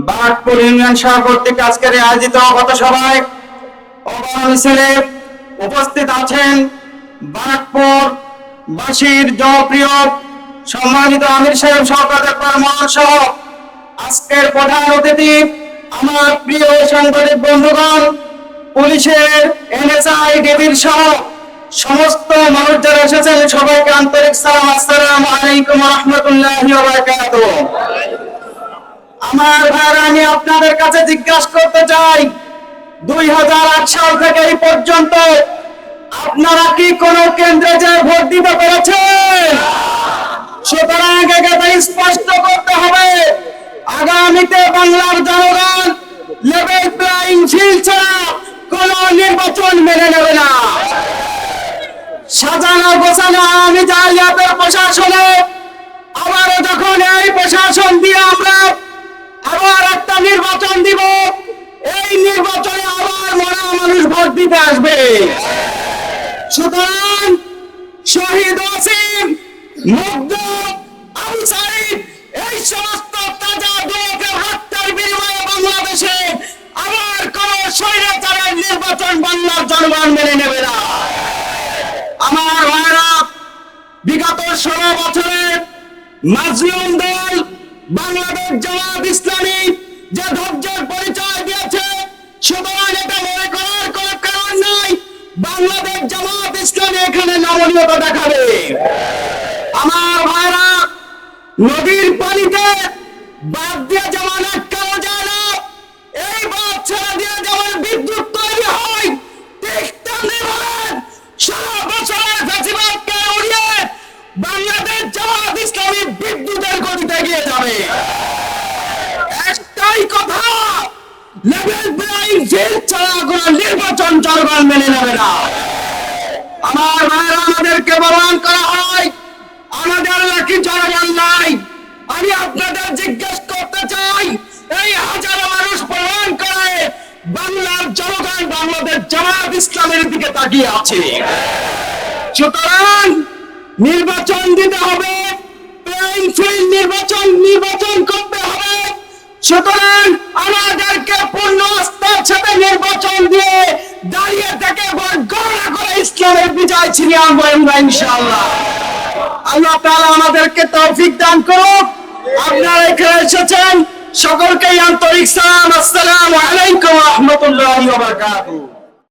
Barrackpore union শাখা কর্তৃক আজকের আয়োজিত পথসভায় মিছিলে উপস্থিত আছেন বারাকপুর বাসীর জনপ্রিয় সম্মানিত আমির সাহেব শওকত মহান সহ আজকের প্রধান অতিথি আমার প্রিয় সাংবাদিক বন্ধুগণ, পুলিশের এনএসআই ডিবির সহ সমস্ত মানুষ যারা এসেছেন সবাইকে আন্তরিক সালাম। আসসালামু আলাইকুম ওয়া রাহমাতুল্লাহি ওয়া বারাকাতুহু। আমার ভাইরা, আমি আপনাদের কাছে জিজ্ঞাসা করতে চাই, 2008 সাল থেকে এই পর্যন্ত আপনারা কি কোন কেন্দ্রে যে ভোট দিতে পেরেছেন? সুতরাং একে স্পষ্ট করতে হবে, আগামীতে বাংলার জনগণ লেভেল প্লেইং ফিল্ড ছাড়া কোন নির্বাচন মেনে নেবে না। সাজানো গোছানো আমি জালিয়াতের প্রশাসনে আবারও যখন এই প্রশাসন দিয়ে আমরা আবার একটা নির্বাচন দিব, এই নির্বাচনে আবার মরা মানুষ ভোট দিতে আসবে। সুতরাং শহীদ ওয়াসিম, মুগ্ধ, আনসারী এই সমস্ত তাজা যুবকের হত্যার বিনিময়ে বাংলাদেশে আবার কোন স্বৈরাচারের নির্বাচন বাংলার জনগণ মেনে নেবে না। আমার ভাইরা, বিগত 16 বছরে মাজলুম দল বাংলাদেশ জামাত ইসলামী যে ধৈর্যের পরিচয় দিয়েছে, সুতরাং এটা মনে করার কোন কারণ নাই বাংলাদেশ জামাত ইসলামী এখানে নমনীয়তা দেখাবে। আমার ভাইরা, নদীর পানিতে বাদ দিয়ে যেমন আটকানো যায় না, এই বাদ ছেড়ে দিয়ে যেমন বিদ্যুৎ তৈরি হয়, ঠিক তেমনি ভাবে সারা বছরের ফ্যাসিবাদকে উড়িয়ে বাংলাদেশ জামাত ইসলামী বিদ্যুতের গতিতে এগিয়ে যাবে। একটাই কথা, লেভেল প্লেইং ফিল্ড ছাড়া কোন নির্বাচন জনগণ মেনে নেবে না। আমার ভাইরা, আমাদেরকে বলবান করা হয় আমাদের নাকি জনগণ নাই। আমি আপনাদের জিজ্ঞেস করতে চাই, এই হাজারো মানুষ প্রমাণ করে বাংলার জনগণ বাংলাদেশ জামাত ইসলামের দিকে তাকিয়ে আছে। সুতরাং নির্বাচন দিতে হবে, প্লেইং ফিল্ড নির্বাচন করতে হবে। সুতরাং আমাদেরকে পূর্ণ আস্থার সাথে নির্বাচন দিয়ে দাঁড়িয়ে থেকে ভোট গণনা করে ইসলামের বিজয় ছিনিয়ে আনবো ইনশাআল্লাহ। আল্লাহ তাআলা আমাদেরকে তৌফিক দান করুক। আপনারা এখানে এসেছেন, সকলকে আন্তরিক সালাম। আসসালামু আলাইকুম ওয়া রাহমাতুল্লাহি ওয়া বারাকাতুহু।